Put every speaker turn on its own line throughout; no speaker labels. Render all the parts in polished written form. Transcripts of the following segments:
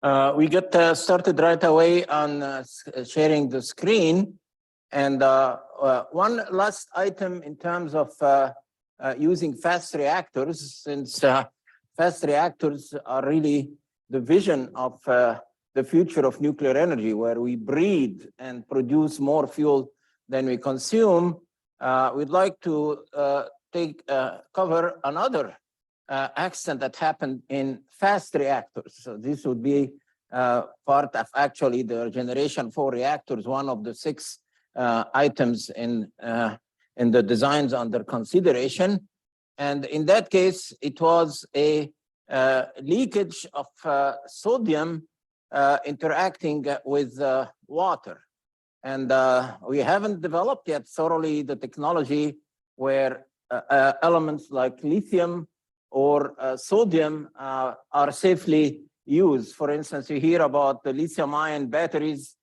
We get started right away on sharing the screen. And one last item in terms of using fast reactors, since fast reactors are really the vision of the future of nuclear energy, where we breed and produce more fuel than we consume. We'd like to cover another accident that happened in fast reactors. So this would be part of actually the Generation 4 reactors, one of the 6 items in the designs under consideration. And in that case, it was a leakage of sodium interacting with water. And we haven't developed yet thoroughly the technology where elements like lithium or sodium are safely used. For instance, you hear about the lithium-ion batteries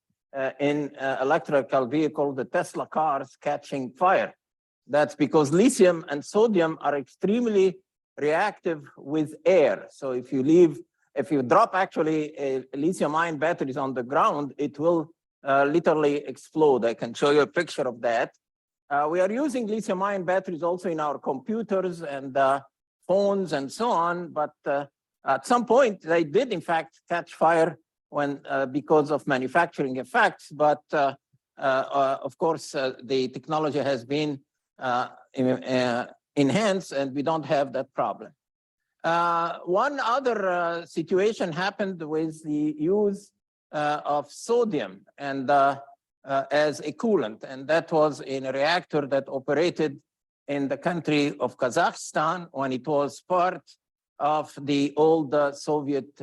in electrical vehicles, the Tesla cars catching fire. That's because lithium and sodium are extremely reactive with air. So if you drop actually a lithium-ion batteries on the ground, it will literally explode. I can show you a picture of that. We are using lithium-ion batteries also in our computers and phones and so on, but at some point they did in fact catch fire when because of manufacturing effects. But of course, the technology has been enhanced, and we don't have that problem. One other situation happened with the use of sodium and as a coolant, and that was in a reactor that operated in the country of Kazakhstan when it was part of the old Soviet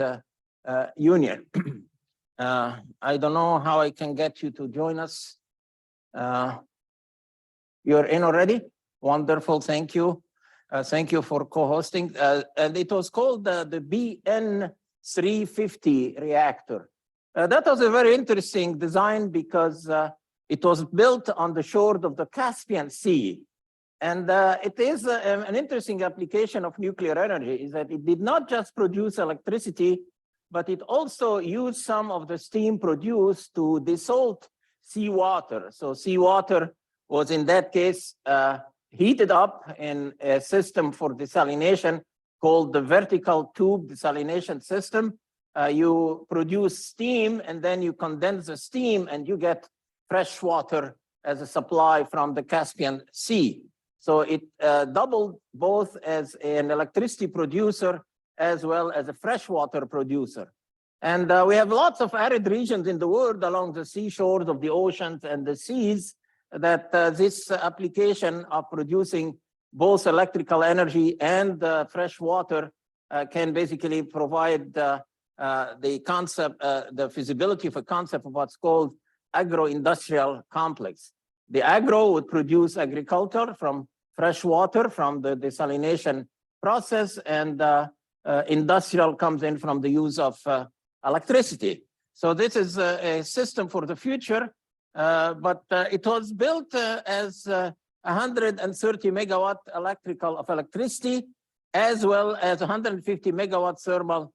Union. I don't know how I can get you to join us. You're in already? Wonderful, thank you. Thank you for co-hosting. And it was called the BN350 reactor. That was a very interesting design because it was built on the shore of the Caspian Sea. And it is an interesting application of nuclear energy, is that it did not just produce electricity, but it also used some of the steam produced to desalt seawater. So seawater was in that case heated up in a system for desalination called the vertical tube desalination system. You produce steam and then you condense the steam and you get fresh water as a supply from the Caspian Sea. So it doubled both as an electricity producer as well as a freshwater producer. And we have lots of arid regions in the world along the seashores of the oceans and the seas that this application of producing both electrical energy and fresh water can basically provide the concept, the feasibility of a concept of what's called agro-industrial complex. The agro would produce agriculture from fresh water from the desalination process, and industrial comes in from the use of electricity. So this is a system for the future, but it was built as 130 megawatt electricity, as well as 150 megawatt thermal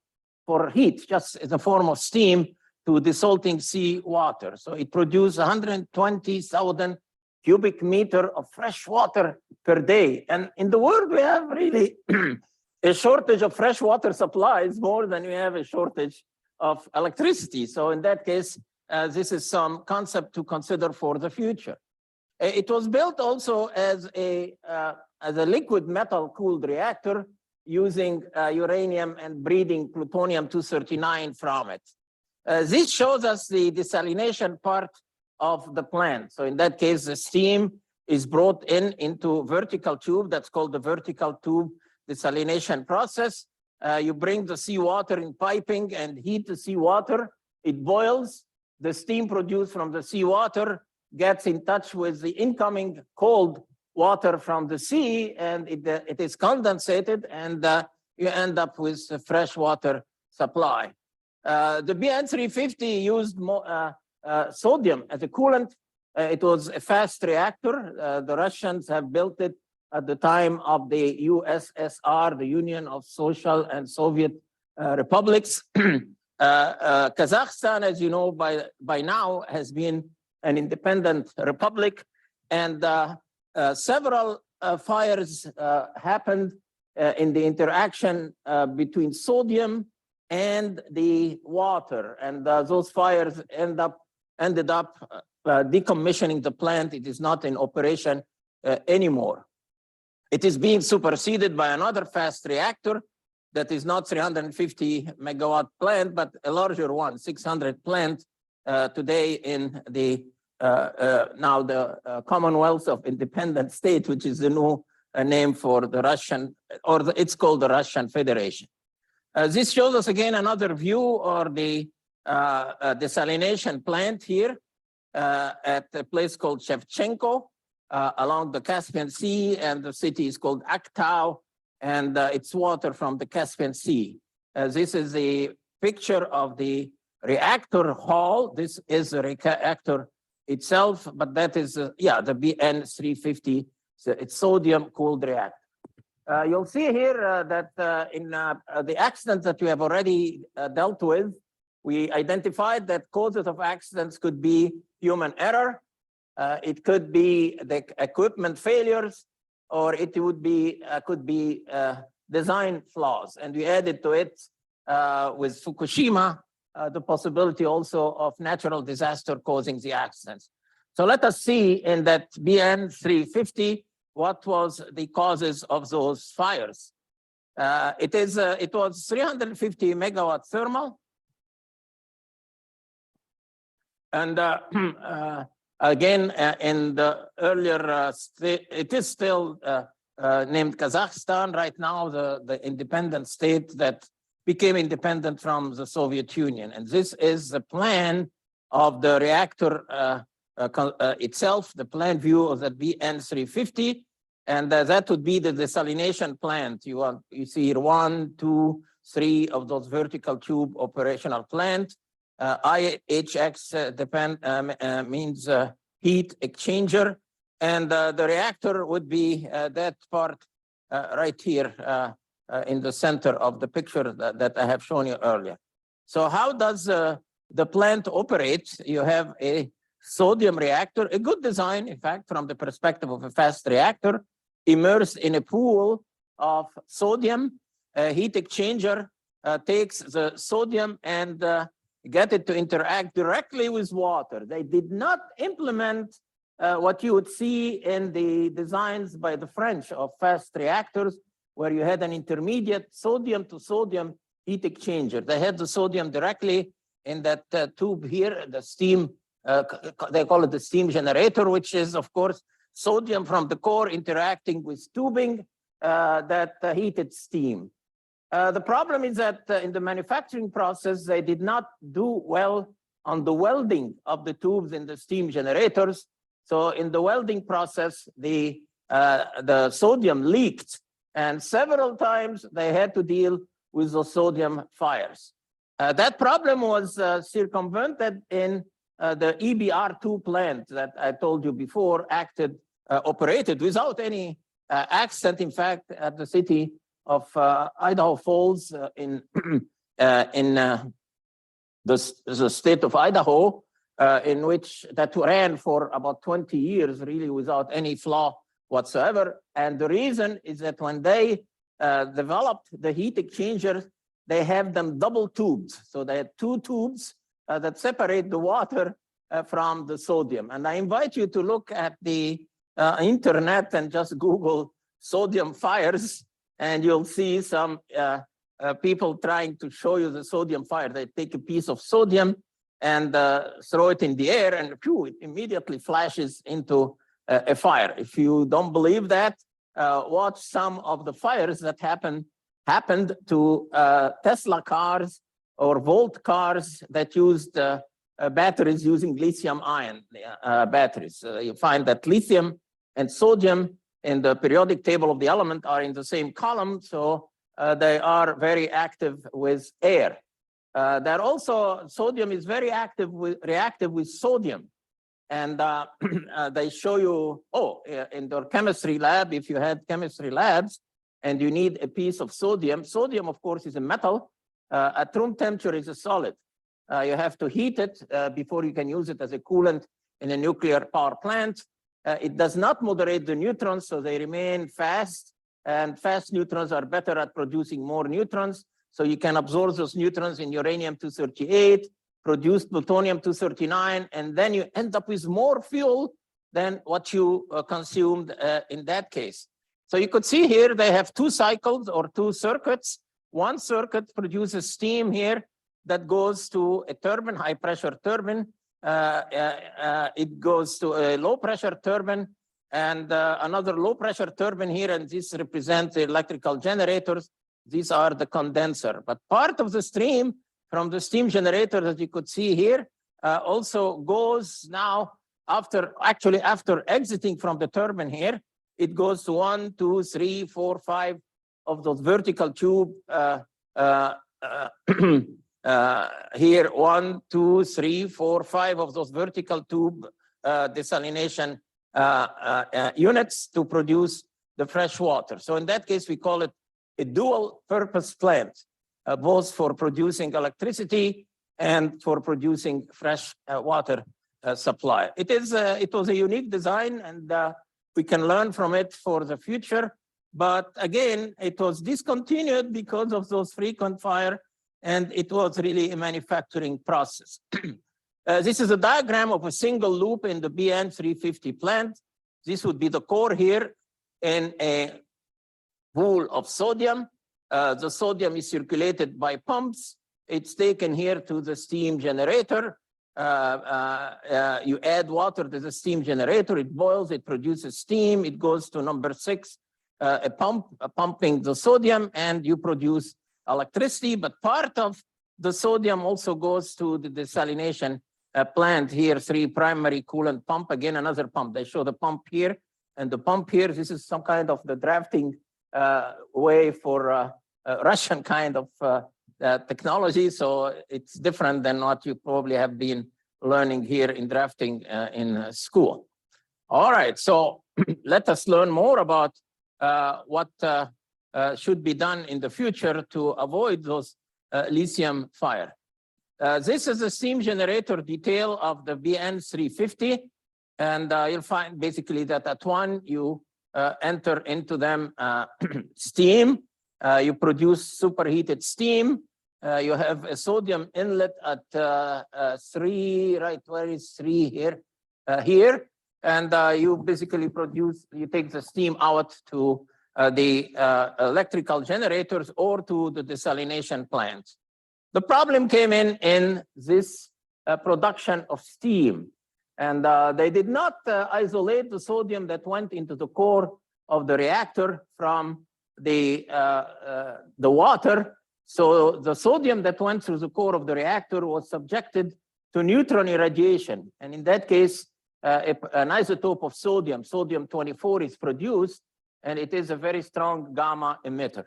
for heat, just as a form of steam to desalting sea water. So it produced 120,000 cubic meter of fresh water per day. And in the world, we have really a shortage of fresh water supplies more than we have a shortage of electricity. So in that case, this is some concept to consider for the future. It was built also as a liquid metal cooled reactor using uranium and breeding plutonium-239 from it. This shows us the desalination part of the plant. So in that case, the steam is brought into vertical tube. That's called the vertical tube desalination process. You bring the seawater in piping and heat the seawater. It boils. The steam produced from the seawater gets in touch with the incoming cold water from the sea, and it is condensated, and you end up with a fresh water supply. The BN350 used sodium as a coolant. It was a fast reactor. The Russians have built it at the time of the USSR, the Union of Social and Soviet Republics. Kazakhstan, as you know, by now has been an independent republic, and several fires happened in the interaction between sodium and the water, and those fires ended up decommissioning the plant. It is not in operation anymore. It is being superseded by another fast reactor that is not 350 megawatt plant, but a larger one, 600 plant today in the now the Commonwealth of Independent States, which is the new name for the Russian, or it's called the Russian Federation. This shows us again another view of the desalination plant here at a place called Shevchenko along the Caspian Sea, and the city is called Aktau, and it's water from the Caspian Sea. This is a picture of the reactor hall. This is the reactor itself, but that is, yeah, the BN350, so it's sodium-cooled reactor. You'll see here that in the accidents that we have already dealt with, we identified that causes of accidents could be human error, it could be the equipment failures, or it would be could be design flaws. And we added to it with Fukushima the possibility also of natural disaster causing the accidents. So let us see in that BN350 what was the causes of those fires. It was 350 megawatt thermal, and again in the earlier it is still named Kazakhstan right now, the independent state that became independent from the Soviet Union. And this is the plan of the reactor itself, the plan view of the BN350, and that would be the desalination plant. You see here 1, 2, 3 of those vertical tube operational plant. IHX means heat exchanger, and the reactor would be that part right here in the center of the picture that I have shown you earlier. So how does the plant operate? You have a sodium reactor, a good design, in fact, from the perspective of a fast reactor, immersed in a pool of sodium. A heat exchanger takes the sodium and get it to interact directly with water. They did not implement what you would see in the designs by the French of fast reactors, where you had an intermediate sodium to sodium heat exchanger. They had the sodium directly in that tube here, the steam, they call it the steam generator, which is, of course, sodium from the core interacting with tubing that heated steam. The problem is that in the manufacturing process, they did not do well on the welding of the tubes in the steam generators. So in the welding process, the sodium leaked, and several times they had to deal with the sodium fires. That problem was circumvented in the EBR2 plant that I told you before operated without any accident. In fact, at the city of Idaho Falls in the state of Idaho, in which that ran for about 20 years, really without any flaw whatsoever. And the reason is that when they developed the heat exchangers, they have them double tubes. So they had 2 tubes that separate the water from the sodium. And I invite you to look at the internet and just Google sodium fires, and you'll see some people trying to show you the sodium fire. They take a piece of sodium and throw it in the air, and phew, it immediately flashes into a fire. If you don't believe that, watch some of the fires that happened to Tesla cars or Volt cars that used batteries using lithium-ion batteries. You find that lithium and sodium in the periodic table of the element are in the same column, so they are very active with air. That also, sodium is very reactive with sodium. And they show you, in their chemistry lab, if you had chemistry labs and you need a piece of sodium, sodium, of course, is a metal, At room temperature, it's a solid. You have to heat it before you can use it as a coolant in a nuclear power plant. It does not moderate the neutrons, so they remain fast. And fast neutrons are better at producing more neutrons. So you can absorb those neutrons in uranium-238, produce plutonium-239, and then you end up with more fuel than what you consumed in that case. So you could see here they have two cycles or two circuits. One circuit produces steam here that goes to a turbine, high pressure turbine. It goes to a low pressure turbine and another low pressure turbine here, and this represents the electrical generators. These are the condenser. But part of the stream from the steam generator that you could see here also goes now after exiting from the turbine here, it goes to 1, 2, 3, 4, 5 of those vertical tube here, 1, 2, 3, 4, 5 of those vertical tube desalination units to produce the fresh water. So in that case, we call it a dual purpose plant, both for producing electricity and for producing fresh water supply. It was a unique design, and we can learn from it for the future. But again, it was discontinued because of those frequent fire, and it was really a manufacturing process. This is a diagram of a single loop in the BN350 plant. This would be the core here in a pool of sodium. The sodium is circulated by pumps. It's taken here to the steam generator. You add water to the steam generator, it boils, it produces steam, it goes to number 6, pumping the sodium, and you produce electricity. But part of the sodium also goes to the desalination plant here, 3 primary coolant pump, again, another pump. They show the pump here and the pump here. This is some kind of the drafting way for Russian kind of technology. So it's different than what you probably have been learning here in drafting in school. All right, so let us learn more about what should be done in the future to avoid those lithium fire. This is the steam generator detail of the BN350. And you'll find basically that at one, you enter into them steam. You produce superheated steam. You have a sodium inlet at 3, right? Where is 3 here? Here. And you basically you take the steam out to the electrical generators or to the desalination plants. The problem came in this production of steam. And they did not isolate the sodium that went into the core of the reactor from the water. So the sodium that went through the core of the reactor was subjected to neutron irradiation. And in that case, an isotope of sodium, sodium-24, is produced, and it is a very strong gamma emitter.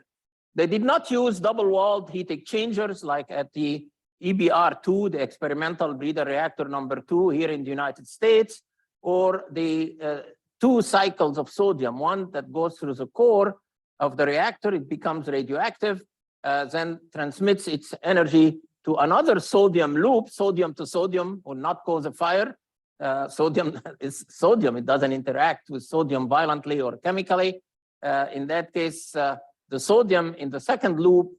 They did not use double-walled heat exchangers like at the EBR2, the experimental breeder reactor number 2 here in the United States, or the 2 cycles of sodium, one that goes through the core of the reactor, it becomes radioactive, then transmits its energy to another sodium loop. Sodium to sodium will not cause a fire. Sodium is sodium, it doesn't interact with sodium violently or chemically. In that case, the sodium in the second loop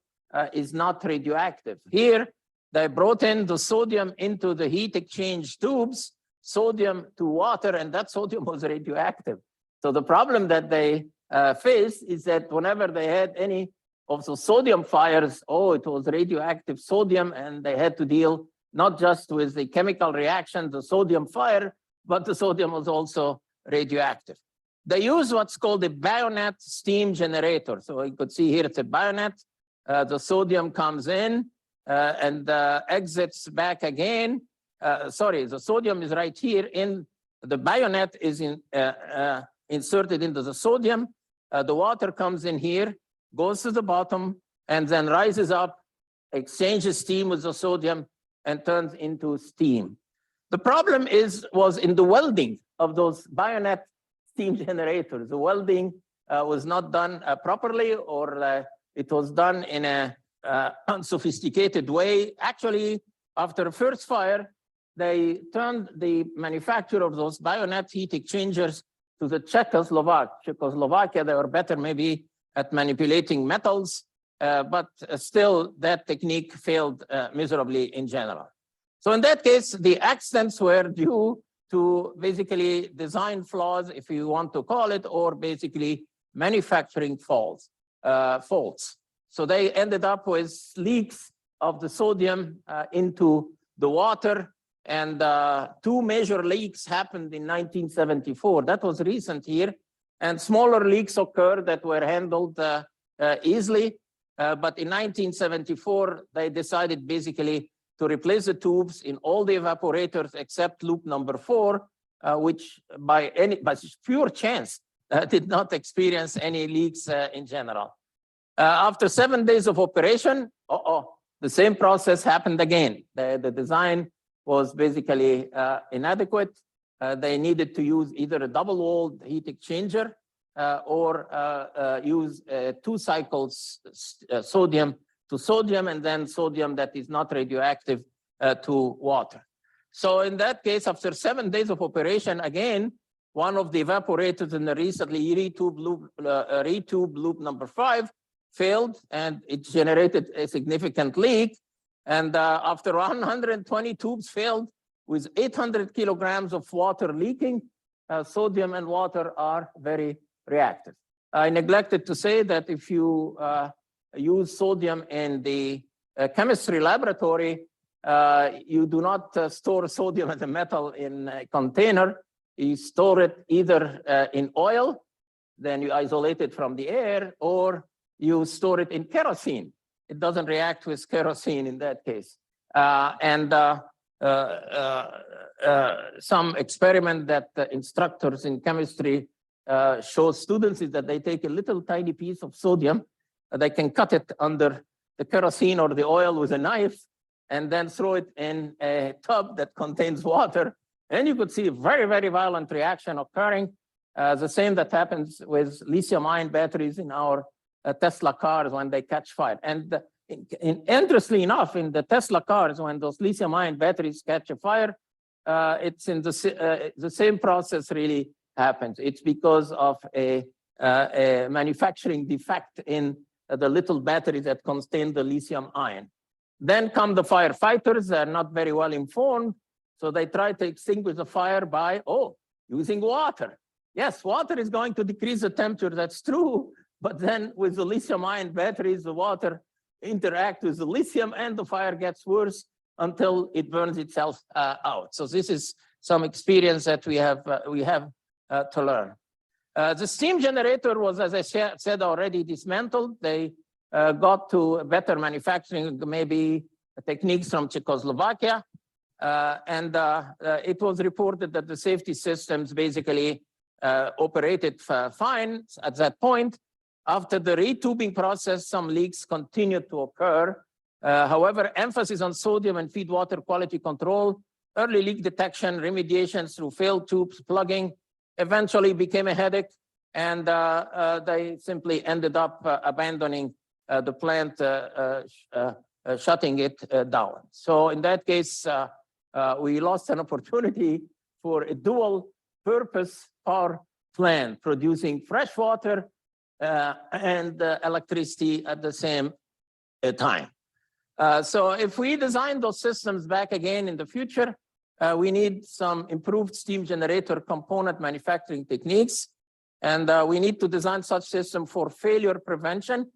is not radioactive. Here, they brought in the sodium into the heat exchange tubes, sodium to water, and that sodium was radioactive. So the problem that they faced is that whenever they had any of the sodium fires, it was radioactive sodium, and they had to deal not just with the chemical reaction, the sodium fire, but the sodium was also radioactive. They use what's called a bayonet steam generator. So you could see here it's a bayonet. The sodium comes in and exits back again. The sodium is right here. The bayonet is inserted into the sodium. The water comes in here, goes to the bottom, and then rises up, exchanges steam with the sodium, and turns into steam. The problem was in the welding of those bayonet steam generators. The welding was not done properly, or it was done in a unsophisticated way. Actually, after the first fire, they turned the manufacture of those bayonet heat exchangers to the Czechoslovakia. They were better maybe at manipulating metals, but still that technique failed miserably in general. So in that case, the accidents were due to basically design flaws, if you want to call it, or basically manufacturing faults. So they ended up with leaks of the sodium into the water, and 2 major leaks happened in 1974. That was recent here, and smaller leaks occurred that were handled easily. But in 1974, they decided basically to replace the tubes in all the evaporators except loop number 4, which by pure chance did not experience any leaks in general. After 7 days of operation, the same process happened again. The design was basically inadequate. They needed to use either a double-walled heat exchanger or use 2 cycles sodium to sodium, and then sodium that is not radioactive to water. So in that case, after 7 days of operation, again, one of the evaporators in the recently retube loop number 5 failed, and it generated a significant leak. And after 120 tubes failed with 800 kilograms of water leaking, sodium and water are very reactive. I neglected to say that if you use sodium in the chemistry laboratory, you do not store sodium as a metal in a container. You store it either in oil, then you isolate it from the air, or you store it in kerosene. It doesn't react with kerosene in that case. Some experiment that instructors in chemistry show students is that they take a little tiny piece of sodium, they can cut it under the kerosene or the oil with a knife, and then throw it in a tub that contains water. And you could see a very, very violent reaction occurring. The same that happens with lithium-ion batteries in our Tesla cars when they catch fire. And interestingly enough, in the Tesla cars, when those lithium-ion batteries catch a fire, it's in the same process really happens. It's because of a manufacturing defect in the little battery that contain the lithium ion. Then come the firefighters. They're not very well informed, so they try to extinguish the fire by using water. Yes, water is going to decrease the temperature, that's true, but then with the lithium ion batteries, the water interact with the lithium and the fire gets worse until it burns itself out. So this is some experience that we have to learn. The steam generator was, as I said, already dismantled. They got to better manufacturing, maybe techniques from Czechoslovakia. And it was reported that the safety systems basically operated fine at that point. After the retubing process, some leaks continued to occur. However, emphasis on sodium and feed water quality control, early leak detection, remediation through failed tubes, plugging, eventually became a headache, and they simply ended up abandoning the plant, shutting it down. So in that case, we lost an opportunity for a dual purpose power plant producing fresh water and electricity at the same time. So if we design those systems back again in the future, we need some improved steam generator component manufacturing techniques. And we need to design such system for failure prevention,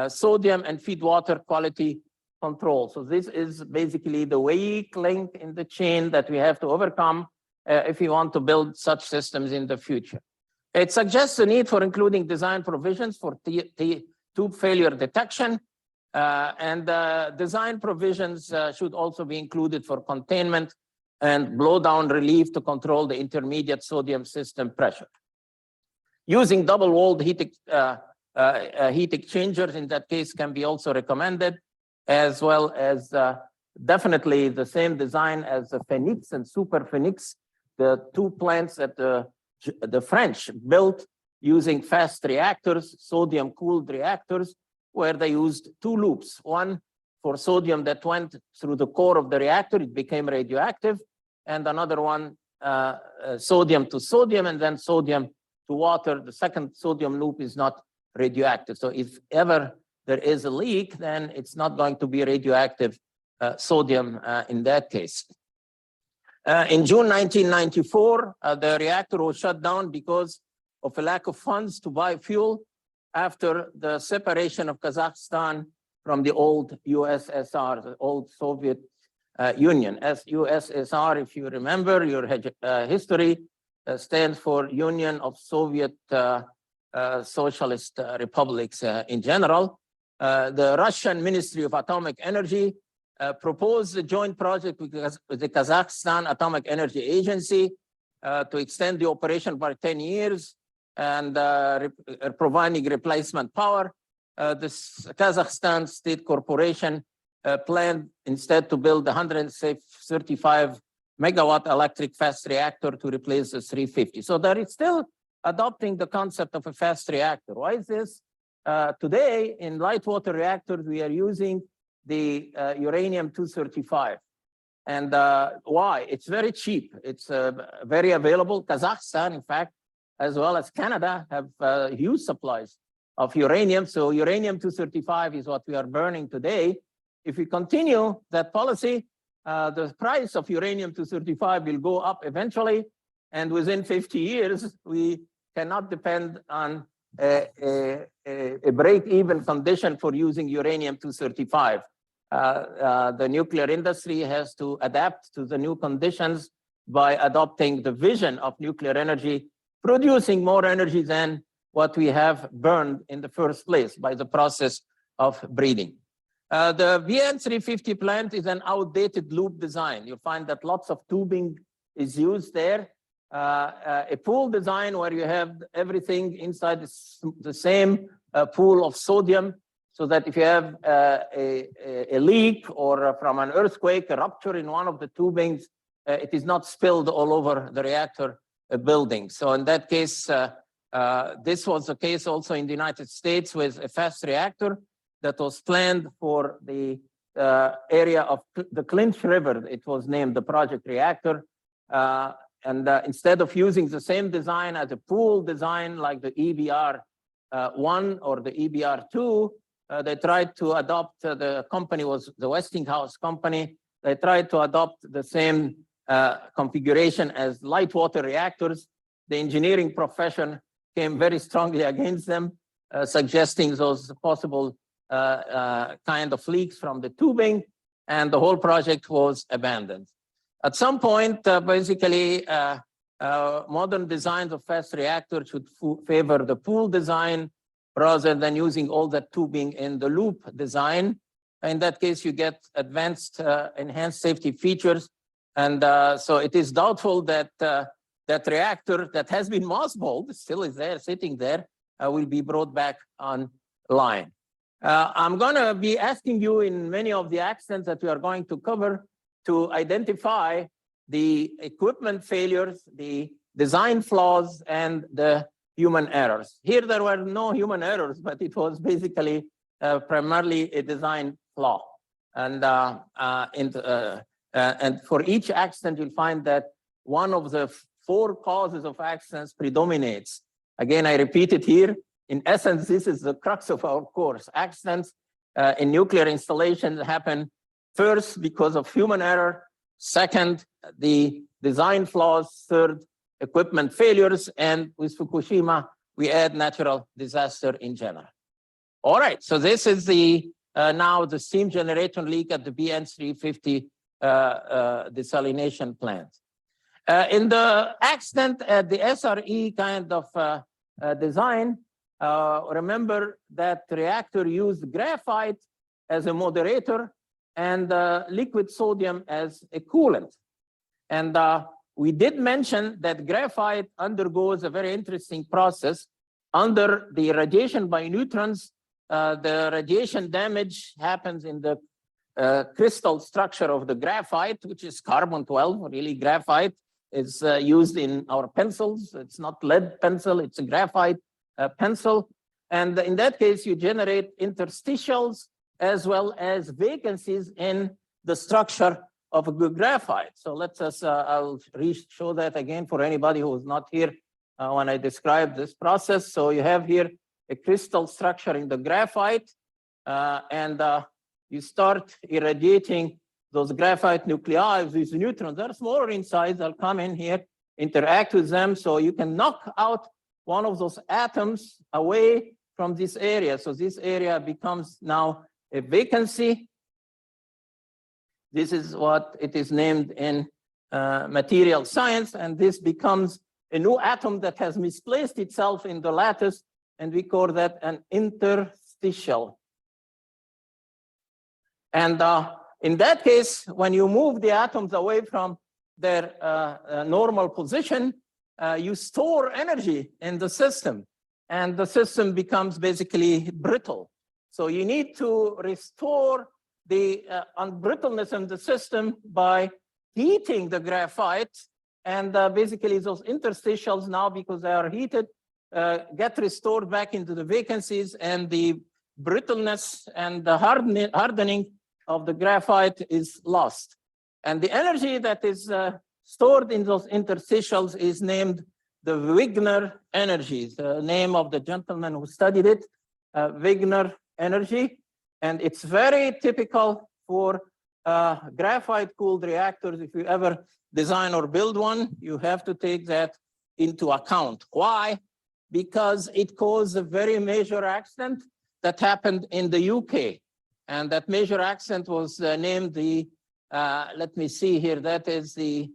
sodium and feed water quality control. So this is basically the weak link in the chain that we have to overcome if we want to build such systems in the future. It suggests the need for including design provisions for tube failure detection, and design provisions should also be included for containment and blowdown relief to control the intermediate sodium system pressure. Using double-walled heat exchangers in that case can be also recommended, as well as definitely the same design as the Phoenix and Super Phoenix, the 2 plants that the French built using fast reactors, sodium-cooled reactors, where they used two loops, one for sodium that went through the core of the reactor, it became radioactive, and another one, sodium to sodium, and then sodium to water. The second sodium loop is not radioactive. So if ever there is a leak, then it's not going to be radioactive sodium in that case. In June 1994, the reactor was shut down because of a lack of funds to buy fuel after the separation of Kazakhstan from the old USSR, the old Soviet Union. As USSR, if you remember your history, stands for Union of Soviet Socialist Republics in general. The Russian Ministry of Atomic Energy proposed a joint project with the Kazakhstan Atomic Energy Agency to extend the operation by 10 years and providing replacement power. This Kazakhstan State Corporation planned instead to build a 135 megawatt electric fast reactor to replace the 350. So that is still adopting the concept of a fast reactor. Why is this? Today, in light water reactors, we are using the uranium-235. And why? It's very cheap. It's very available. Kazakhstan, in fact, as well as Canada, have huge supplies of uranium. So uranium-235 is what we are burning today. If we continue that policy, the price of uranium-235 will go up eventually. And within 50 years, we cannot depend on a break-even condition for using uranium-235. The nuclear industry has to adapt to the new conditions by adopting the vision of nuclear energy, producing more energy than what we have burned in the first place by the process of breeding. The BN350 plant is an outdated loop design. You'll find that lots of tubing is used there. A pool design where you have everything inside the same pool of sodium, so that if you have a leak or from an earthquake, a rupture in one of the tubings, it is not spilled all over the reactor building. So in that case, this was the case also in the United States with a fast reactor that was planned for the area of the Clinch River. It was named the project reactor. Instead of using the same design as a pool design like the EBR-1 or the EBR-2, they tried to adopt, the company was the Westinghouse company, they tried to adopt the same configuration as light water reactors. The engineering profession came very strongly against them, suggesting those possible kind of leaks from the tubing, and the whole project was abandoned. At some point, basically, modern designs of fast reactors should favor the pool design rather than using all that tubing in the loop design. In that case, you get advanced, enhanced safety features. And so it is doubtful that that reactor that has been mothballed, still is there, sitting there, will be brought back online. I'm going to be asking you in many of the accidents that we are going to cover to identify the equipment failures, the design flaws, and the human errors. Here, there were no human errors, but it was basically primarily a design flaw. And for each accident, you'll find that one of the 4 causes of accidents predominates. Again, I repeat it here. In essence, this is the crux of our course. Accidents in nuclear installations happen first because of human error, second, the design flaws, third, equipment failures, and with Fukushima, we add natural disaster in general. All right, so this is the now the steam generation leak at the BN350 desalination plant. In the accident at the SRE kind of design, remember that reactor used graphite as a moderator and liquid sodium as a coolant. And we did mention that graphite undergoes a very interesting process. Under the radiation by neutrons, the radiation damage happens in the crystal structure of the graphite, which is carbon-12, really graphite. It's used in our pencils. It's not lead pencil, it's a graphite pencil. And in that case, you generate interstitials as well as vacancies in the structure of a good graphite. So let's just, I'll show that again for anybody who was not here when I described this process. So you have here a crystal structure in the graphite, and you start irradiating those graphite nuclei with these neutrons. They're smaller in size. They'll come in here, interact with them, so you can knock out one of those atoms away from this area. So this area becomes now a vacancy. This is what it is named in material science, and this becomes a new atom that has misplaced itself in the lattice, and we call that an interstitial. And in that case, when you move the atoms away from their normal position, you store energy in the system, and the system becomes basically brittle. So you need to restore the unbrittleness in the system by heating the graphite, and basically those interstitials now, because they are heated, get restored back into the vacancies, and the brittleness and the hardening of the graphite is lost. And the energy that is stored in those interstitials is named the Wigner energy, the name of the gentleman who studied it, Wigner energy. And it's very typical for graphite-cooled reactors. If you ever design or build one, you have to take that into account. Why? Because it caused a very major accident that happened in the UK. And that major accident was named the, let me see here, that is the,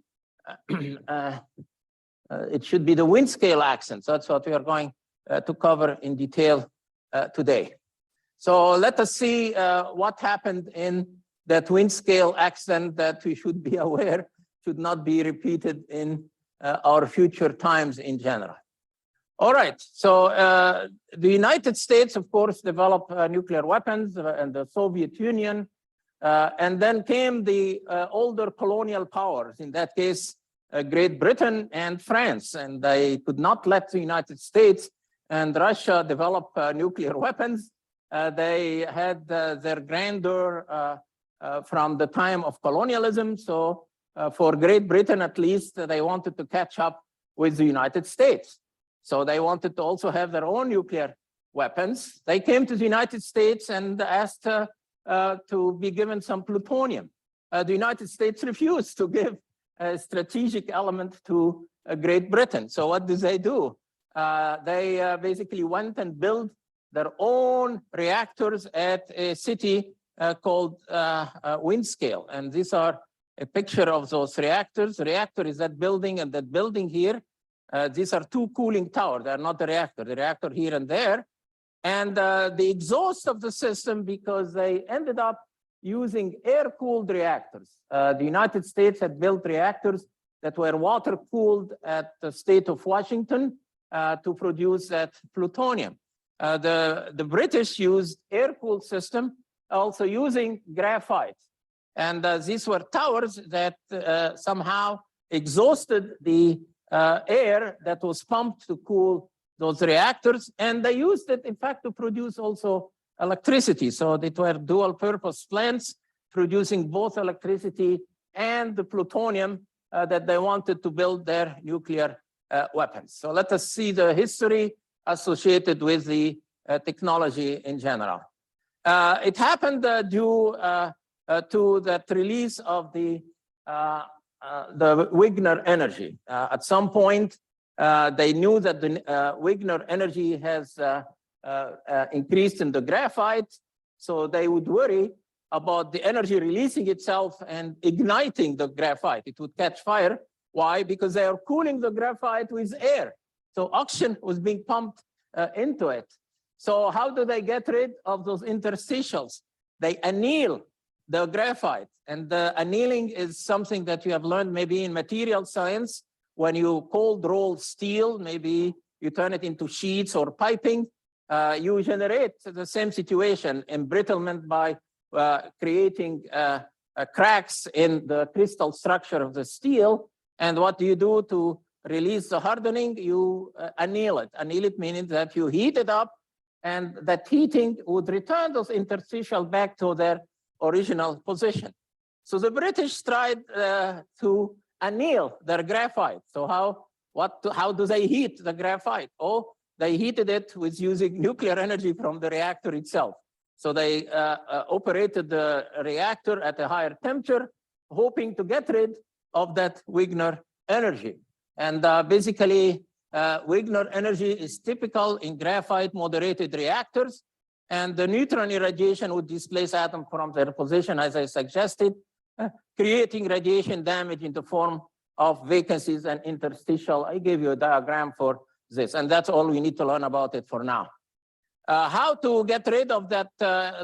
it should be the Windscale Accident. So that's what we are going to cover in detail today. So let us see what happened in that Windscale accident that we should be aware should not be repeated in our future times in general. All right, so the United States, of course, developed nuclear weapons, and the Soviet Union, and then came the older colonial powers, in that case, Great Britain and France, and they could not let the United States and Russia develop nuclear weapons. They had their grandeur from the time of colonialism, so for Great Britain at least, they wanted to catch up with the United States. So they wanted to also have their own nuclear weapons. They came to the United States and asked to be given some plutonium. The United States refused to give a strategic element to Great Britain. So what do? They basically went and built their own reactors at a city called Windscale. And these are a picture of those reactors. The reactor is that building, and that building here. These are two cooling towers. They're not the reactor here and there. And the exhaust of the system, because they ended up using air-cooled reactors. The United States had built reactors that were water-cooled at the state of Washington to produce that plutonium. The British used air-cooled system, also using graphite. And these were towers that somehow exhausted the air that was pumped to cool those reactors, and they used it, in fact, to produce also electricity. So they were dual-purpose plants producing both electricity and the plutonium that they wanted to build their nuclear weapons. So let us see the history associated with the technology in general. It happened due to that release of the Wigner energy. At some point, they knew that the Wigner energy has increased in the graphite, so they would worry about the energy releasing itself and igniting the graphite. It would catch fire. Why? Because they are cooling the graphite with air. So oxygen was being pumped into it. So how do they get rid of those interstitials? They anneal the graphite. And the annealing is something that you have learned maybe in material science. When you cold roll steel, maybe you turn it into sheets or piping, you generate the same situation, embrittlement by creating cracks in the crystal structure of the steel. And what do you do to release the hardening? You anneal it. Anneal it meaning that you heat it up and that heating would return those interstitial back to their original position. So the British tried to anneal their graphite. So how do they heat the graphite? Oh, they heated it with using nuclear energy from the reactor itself. So they operated the reactor at a higher temperature, hoping to get rid of that Wigner energy. And basically, Wigner energy is typical in graphite moderated reactors, and the neutron irradiation would displace atoms from their position, as I suggested, creating radiation damage in the form of vacancies and interstitial. I gave you a diagram for this, and that's all we need to learn about it for now. How to get rid of that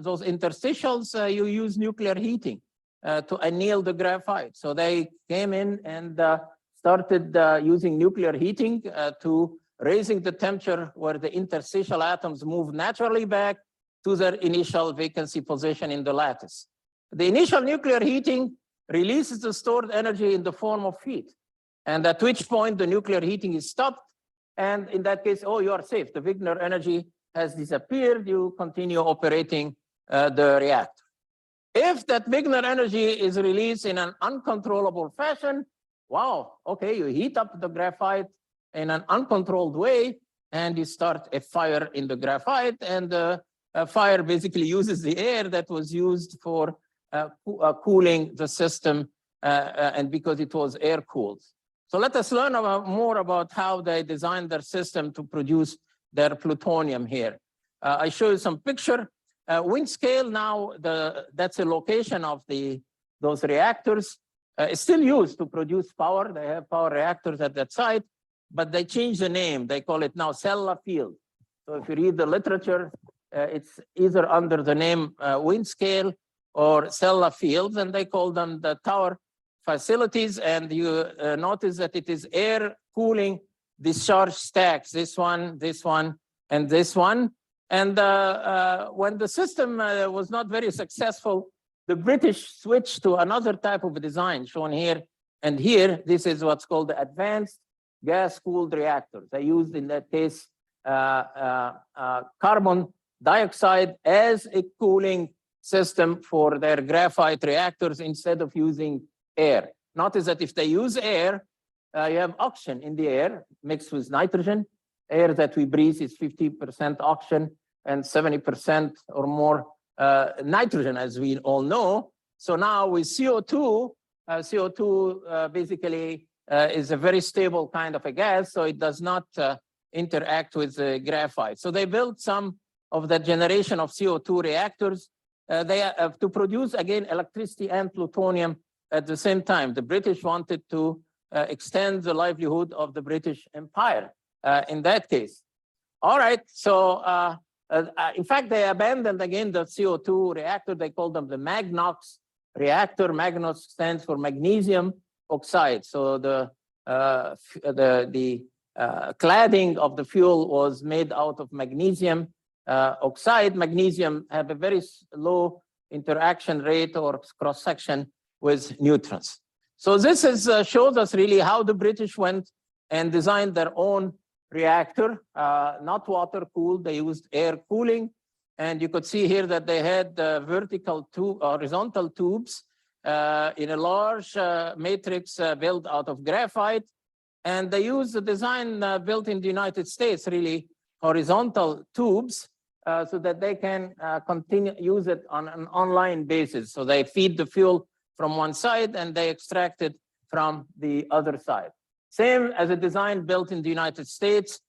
those interstitials? You use nuclear heating to anneal the graphite. So they came in and started using nuclear heating to raising the temperature where the interstitial atoms move naturally back to their initial vacancy position in the lattice. The initial nuclear heating releases the stored energy in the form of heat. And at which point the nuclear heating is stopped. And in that case, oh, you are safe. The Wigner energy has disappeared. You continue operating the reactor. If that Wigner energy is released in an uncontrollable fashion, wow, okay, you heat up the graphite in an uncontrolled way, and you start a fire in the graphite, and the fire basically uses the air that was used for cooling the system, and because it was air cooled. So let us learn more about how they designed their system to produce their plutonium here. I show you some picture. Windscale now, that's a location of those reactors. It's still used to produce power. They have power reactors at that site, but they changed the name. They call it now Sellafield. So if you read the literature, it's either under the name Windscale or Sellafield, and they call them the tower facilities. And you notice that it is air cooling discharge stacks, this one, and this one. And when the system was not very successful, the British switched to another type of design shown here and here. This is what's called the advanced gas-cooled reactors. They used, in that case, carbon dioxide as a cooling system for their graphite reactors instead of using air. Notice that if they use air, you have oxygen in the air mixed with nitrogen. Air that we breathe is 50% oxygen and 70% or more nitrogen, as we all know. So now with CO2, CO2 basically is a very stable kind of a gas, so it does not interact with the graphite. So they built some of that generation of CO2 reactors. They have to produce, again, electricity and plutonium at the same time. The British wanted to extend the livelihood of the British Empire in that case. All right, so in fact, they abandoned again the CO2 reactor. They called them the Magnox reactor. Magnox stands for magnesium oxide. So the cladding of the fuel was made out of magnesium oxide. Magnesium have a very low interaction rate or cross section with neutrons. So this is shows us really how the British went and designed their own reactor, not water cooled. They used air cooling, and you could see here that they had horizontal tubes in a large matrix built out of graphite, and they used the design built in the United States, really horizontal tubes, so that they can use it on an online basis. So they feed the fuel from one side and they extract it from the other side. Same as a design built in the United States,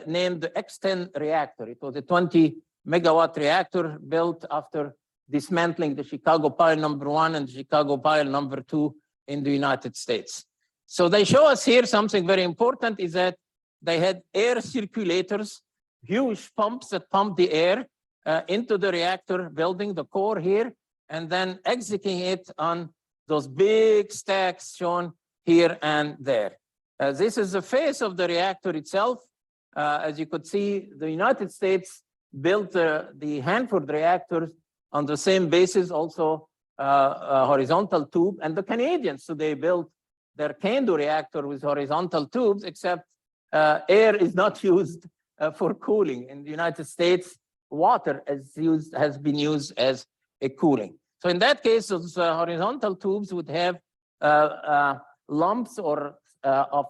named the X10 reactor. It was a 20 megawatt reactor built after dismantling the Chicago pile number 1 and the Chicago pile number 2 in the United States. So they show us here something very important, is that they had air circulators, huge pumps that pump the air into the reactor building, the core here, and then executing it on those big stacks shown here and there. This is the face of the reactor itself. As you could see, the United States built the Hanford reactors on the same basis, also a horizontal tube, and the Canadians today built their CANDU reactor with horizontal tubes, except air is not used for cooling. In the United States, water has been used as a cooling. So in that case, those horizontal tubes would have lumps or of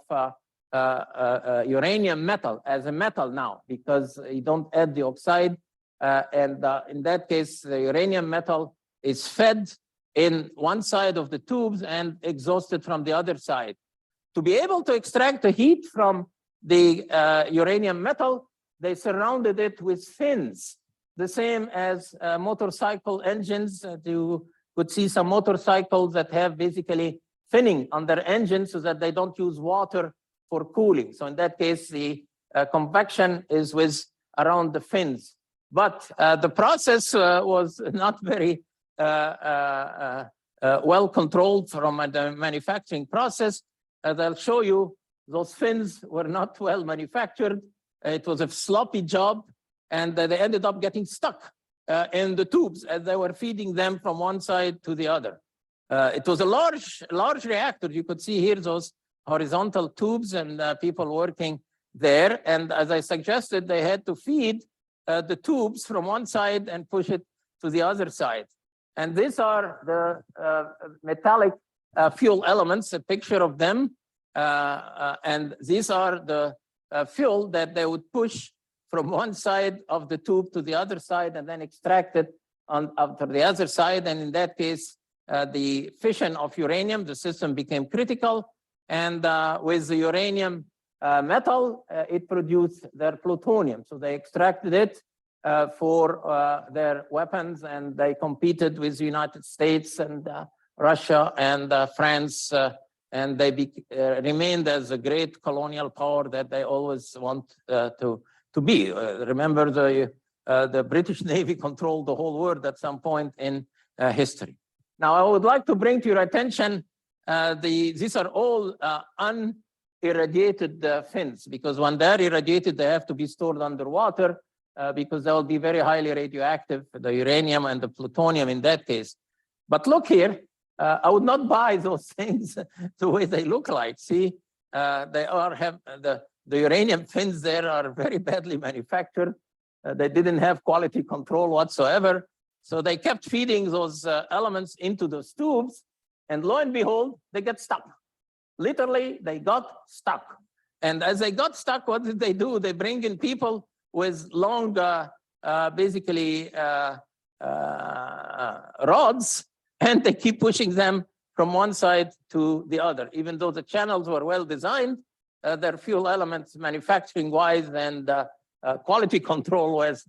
uranium metal as a metal now, because you don't add the oxide. And in that case, the uranium metal is fed in one side of the tubes and exhausted from the other side. To be able to extract the heat from the uranium metal, they surrounded it with fins, the same as motorcycle engines. You could see some motorcycles that have basically finning on their engines so that they don't use water for cooling. So in that case, the convection is with around the fins. But the process was not very well controlled from the manufacturing process. As I'll show you, those fins were not well manufactured. It was a sloppy job, and they ended up getting stuck in the tubes as they were feeding them from one side to the other. It was a large reactor. You could see here those horizontal tubes and people working there. And as I suggested, they had to feed the tubes from one side and push it to the other side. And these are the metallic fuel elements, a picture of them. And these are the fuel that they would push from one side of the tube to the other side and then extract it after the other side. And in that case, the fission of uranium, the system became critical. And with the uranium metal, it produced their plutonium. So they extracted it for their weapons, and they competed with the United States and Russia and France, and they remained as a great colonial power that they always want to be. Remember, the British Navy controlled the whole world at some point in history. Now, I would like to bring to your attention these are all unirradiated fins, because when they're irradiated, they have to be stored underwater because they will be very highly radioactive, the uranium and the plutonium in that case. But look here, I would not buy those things the way they look like. See, they have the uranium fins there are very badly manufactured. They didn't have quality control whatsoever. So they kept feeding those elements into those tubes, and lo and behold, they get stuck. Literally, they got stuck. And as they got stuck, what did they do? They bring in people with long, basically, rods, and they keep pushing them from one side to the other. Even though the channels were well designed, their fuel elements manufacturing-wise and quality control was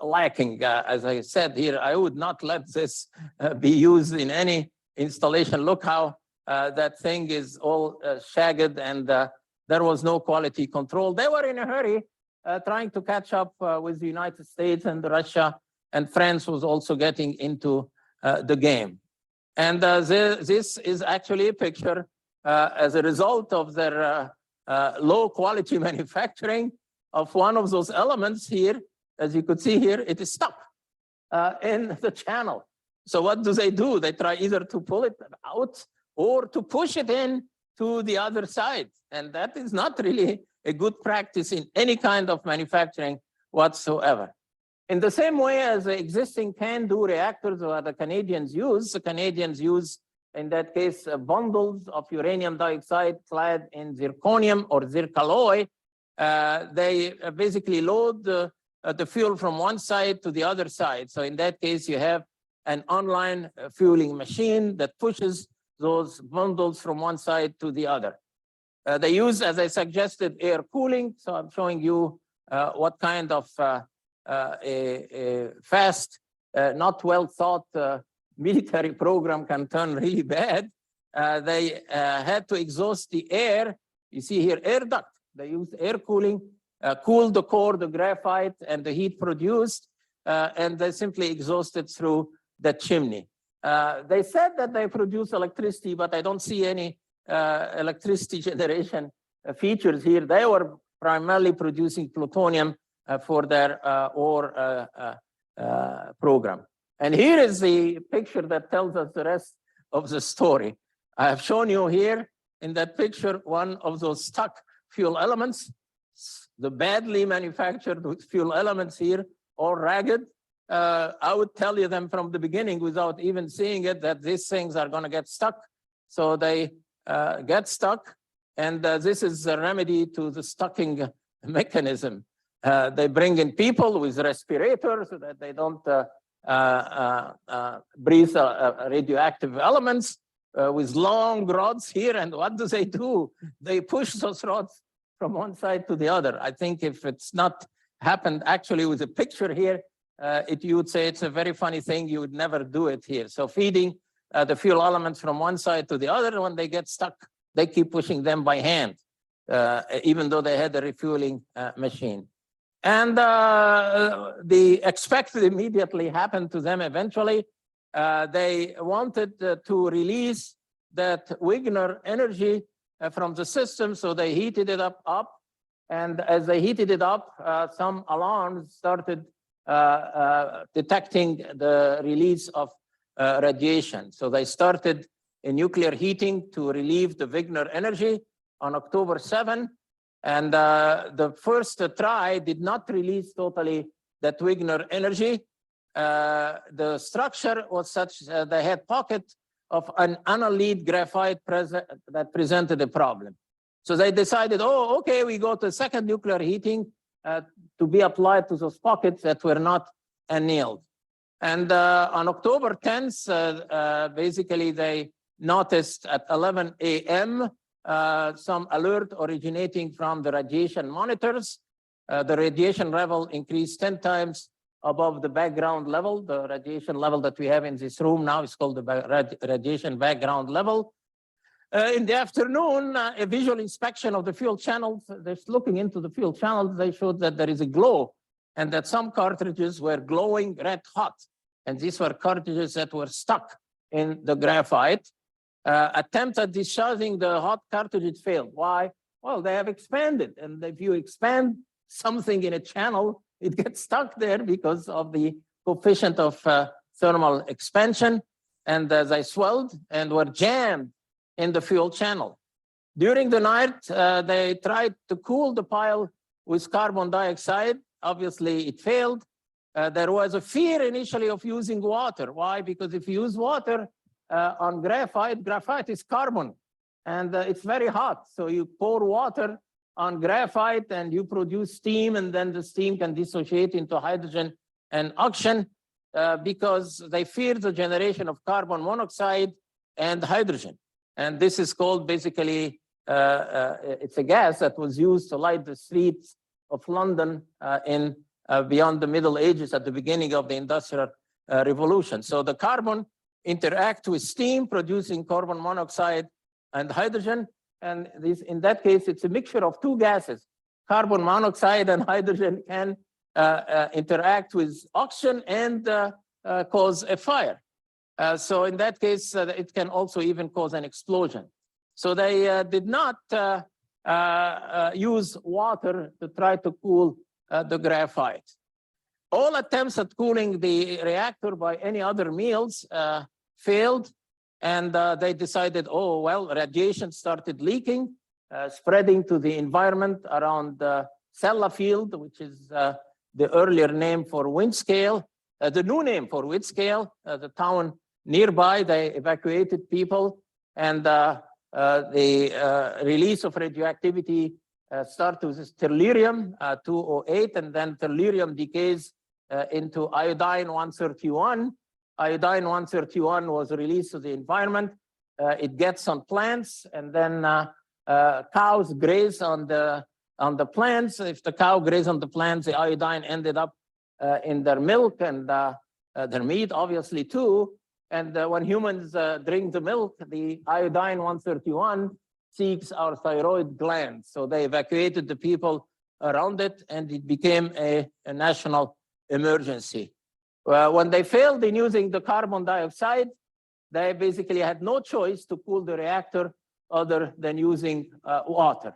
lacking. As I said here, I would not let this be used in any installation. Look how that thing is all shagged, and there was no quality control. They were in a hurry trying to catch up with the United States and Russia, and France was also getting into the game. And this is actually a picture as a result of their low quality manufacturing of one of those elements here. As you could see here, it is stuck in the channel. So what do? They try either to pull it out or to push it in to the other side. And that is not really a good practice in any kind of manufacturing whatsoever. In the same way as the existing can-do reactors that the Canadians use, in that case, bundles of uranium dioxide clad in zirconium or zircaloy. They basically load the fuel from one side to the other side. So in that case, you have an online fueling machine that pushes those bundles from one side to the other. They use, as I suggested, air cooling. So I'm showing you what kind of a fast, not well thought military program can turn really bad. They had to exhaust the air. You see here, air duct. They used air cooling, cooled the core, the graphite, and the heat produced, and they simply exhausted through the chimney. They said that they produce electricity, but I don't see any electricity generation features here. They were primarily producing plutonium for their ore program. And here is the picture that tells us the rest of the story. I have shown you here in that picture one of those stuck fuel elements, the badly manufactured fuel elements here or ragged. I would tell you them from the beginning without even seeing it that these things are going to get stuck. So they get stuck, and this is a remedy to the stucking mechanism. They bring in people with respirators so that they don't breathe radioactive elements with long rods here. And what do? They push those rods from one side to the other. I think if it's not happened actually with a picture here, you would say it's a very funny thing. You would never do it here. So feeding the fuel elements from one side to the other, when they get stuck, they keep pushing them by hand, even though they had a refueling machine. And the expected immediately happened to them eventually. They wanted to release that Wigner energy from the system, so they heated it up. And as they heated it up, some alarms started detecting the release of radiation. So they started a nuclear heating to relieve the Wigner energy on October 7. And the first try did not release totally that Wigner energy. The structure was such that they had pocket of an annealed graphite that presented a problem. So they decided, oh, okay, we go to second nuclear heating to be applied to those pockets that were not annealed. And on October 10th, basically they noticed at 11 a.m. Some alert originating from the radiation monitors. The radiation level increased 10 times above the background level. The radiation level that we have in this room now is called the radiation background level. In the afternoon, a visual inspection of the fuel channels, just looking into the fuel channels, they showed that there is a glow and that some cartridges were glowing red hot. And these were cartridges that were stuck in the graphite. Attempt at discharging the hot cartridges failed. Why? Well, they have expanded. And if you expand something in a channel, it gets stuck there because of the coefficient of thermal expansion. And they swelled and were jammed in the fuel channel. During the night, they tried to cool the pile with carbon dioxide. Obviously, it failed. There was a fear initially of using water. Why? Because if you use water on graphite, graphite is carbon, and it's very hot. So you pour water on graphite and you produce steam, and then the steam can dissociate into hydrogen and oxygen because they fear the generation of carbon monoxide and hydrogen. And this is called basically, it's a gas that was used to light the streets of London beyond the Middle Ages at the beginning of the Industrial Revolution. So the carbon interact with steam, producing carbon monoxide and hydrogen. And this, in that case, it's a mixture of two gases. Carbon monoxide and hydrogen can interact with oxygen and cause a fire. So in that case, it can also even cause an explosion. So they did not use water to try to cool the graphite. All attempts at cooling the reactor by any other means failed, and they decided, oh, well, radiation started leaking, spreading to the environment around Sellafield, which is the earlier name for Windscale, the new name for Windscale, the town nearby. They evacuated people, and the release of radioactivity started with tellurium 208, and then tellurium decays into iodine-131. Iodine-131 was released to the environment. It gets on plants, and then cows graze on the plants. If the cow grazed on the plants, the iodine ended up in their milk and their meat, obviously, too. And when humans drink the milk, the iodine-131 seeks our thyroid gland. So they evacuated the people around it, and it became a national emergency. When they failed in using the carbon dioxide, they basically had no choice to cool the reactor other than using water.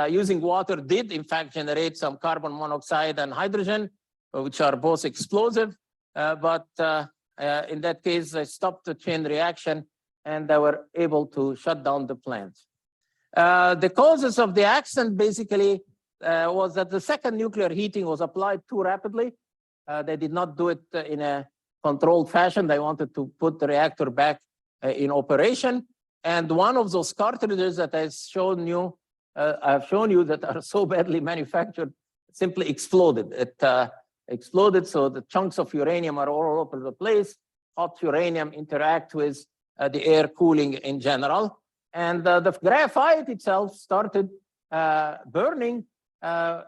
Using water did, in fact, generate some carbon monoxide and hydrogen, which are both explosive. But in that case, they stopped the chain reaction, and they were able to shut down the plant. The causes of the accident, basically, was that the second nuclear heating was applied too rapidly. They did not do it in a controlled fashion. They wanted to put the reactor back in operation. And one of those cartridges that I've shown you that are so badly manufactured simply exploded. It exploded, so the chunks of uranium are all over the place. Hot uranium interact with the air cooling in general. And the graphite itself started burning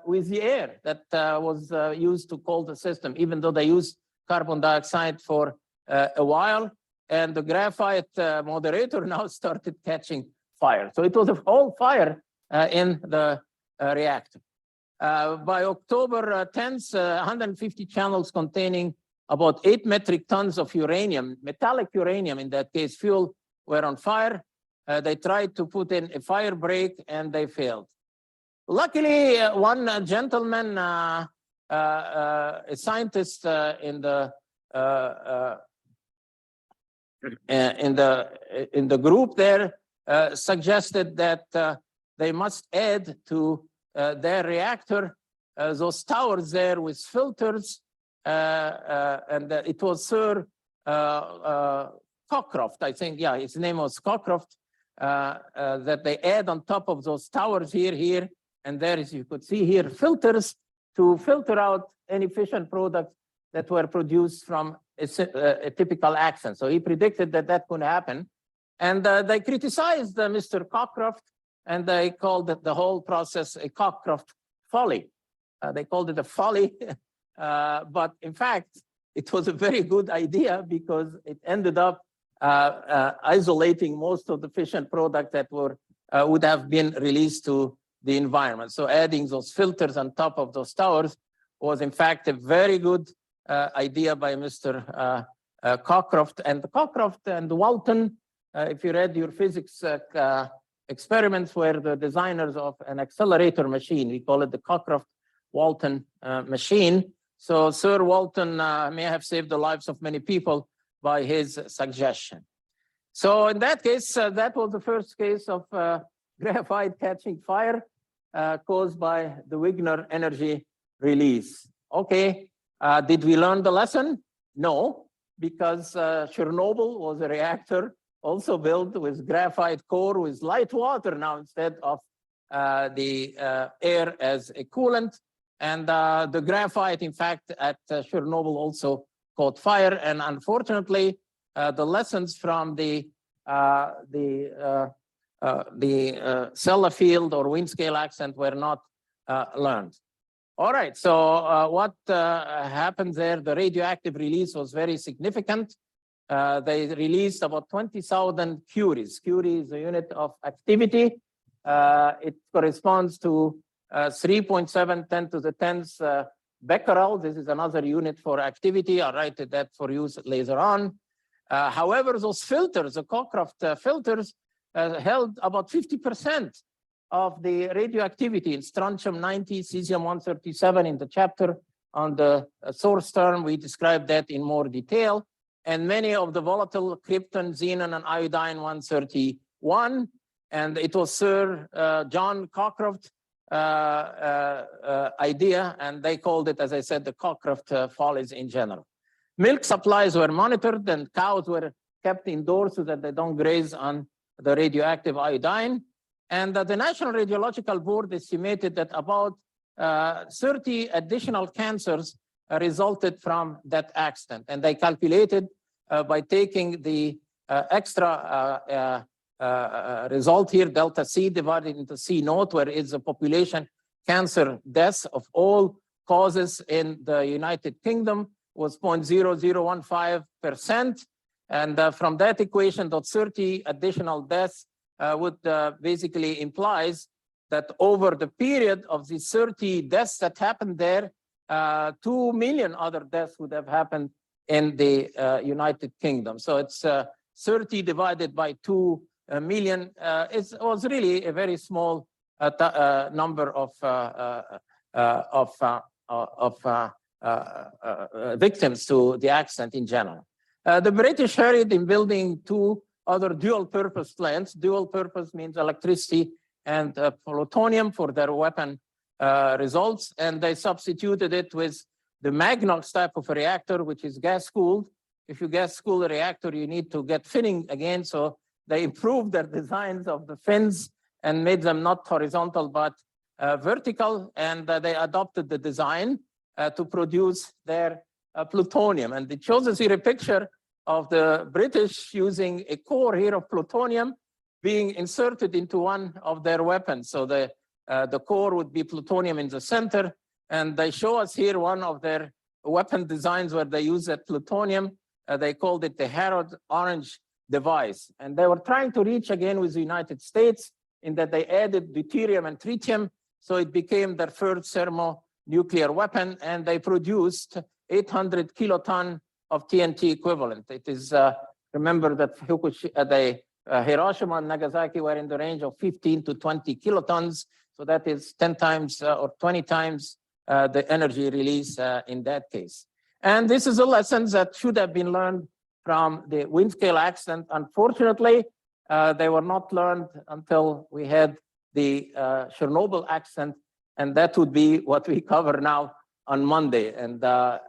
with the air that was used to cool the system, even though they used carbon dioxide for a while. And the graphite moderator now started catching fire. So it was a whole fire in the reactor. By October 10th, 150 channels containing about 8 metric tons of uranium, metallic uranium in that case, fuel, were on fire. They tried to put in a fire break and they failed. Luckily, one gentleman, a scientist in the group there, suggested that they must add to their reactor those towers there with filters, and it was Sir Cockcroft, I think, yeah, his name was Cockcroft, that they add on top of those towers here, and there, as you could see here, filters to filter out any fission products that were produced from a typical accident. So he predicted that that could happen. And they criticized Mr. Cockcroft, and they called the whole process a Cockcroft folly. They called it a folly, but in fact, it was a very good idea because it ended up isolating most of the fission products that would have been released to the environment. So adding those filters on top of those towers was in fact a very good idea by Mr. Cockcroft. And Cockcroft and Walton, if you read your physics experiments, were the designers of an accelerator machine. We call it the Cockcroft-Walton machine. So Sir Walton may have saved the lives of many people by his suggestion. So in that case, that was the first case of graphite catching fire caused by the Wigner energy release. Okay, did we learn the lesson? No, because Chernobyl was a reactor also built with graphite core with light water now instead of the air as a coolant. And the graphite, in fact, at Chernobyl also caught fire. And unfortunately, the lessons from the Sellafield or Windscale accident were not learned. All right, so what happened there? The radioactive release was very significant. They released about 20,000 curies. Curie is a unit of activity. It corresponds to 3.7 10 to the 10th becquerel. This is another unit for activity. I'll write that for use later on. However, those filters, the Cockcroft filters, held about 50% of the radioactivity in strontium-90, cesium-137 in the chapter on the source term. We described that in more detail. And many of the volatile krypton, xenon, and iodine-131. And it was Sir John Cockcroft idea, and they called it, as I said, the Cockcroft follies in general. Milk supplies were monitored, and cows were kept indoors so that they don't graze on the radioactive iodine. And the National Radiological Board estimated that about 30 additional cancers resulted from that accident. And they calculated by taking the extra result here, delta C divided into C naught, where it's the population cancer deaths of all causes in the United Kingdom was 0.0015%. And from that equation, those 30 additional deaths would basically implies that over the period of the 30 deaths that happened there, 2 million other deaths would have happened in the United Kingdom. So it's 30 divided by 2 million. It was really a very small number of victims to the accident in general. The British hurried in building 2 other dual-purpose plants. Dual purpose means electricity and plutonium for their weapon results, and they substituted it with the Magnox type of a reactor, which is gas-cooled. If you gas-cool a reactor, you need to get finning again, so they improved their designs of the fins and made them not horizontal, but vertical, and they adopted the design to produce their plutonium. And it shows us here a picture of the British using a core here of plutonium being inserted into one of their weapons. So the core would be plutonium in the center, and they show us here one of their weapon designs where they use that plutonium. They called it the Harrod Orange device. And they were trying to reach again with the United States in that they added deuterium and tritium, so it became their first thermonuclear weapon, and they produced 800 kiloton of TNT equivalent. It is, remember that Hiroshima and Nagasaki were in the range of 15 to 20 kilotons, so that is 10 times or 20 times the energy release in that case. And this is a lesson that should have been learned from the Windscale accident. Unfortunately, they were not learned until we had the Chernobyl accident, and that would be what we cover now on Monday. And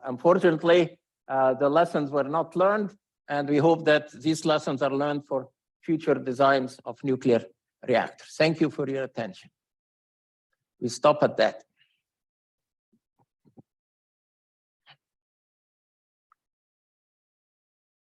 unfortunately, the lessons were not learned, and we hope that these lessons are learned for future designs of nuclear reactors. Thank you for your attention. We stop at that.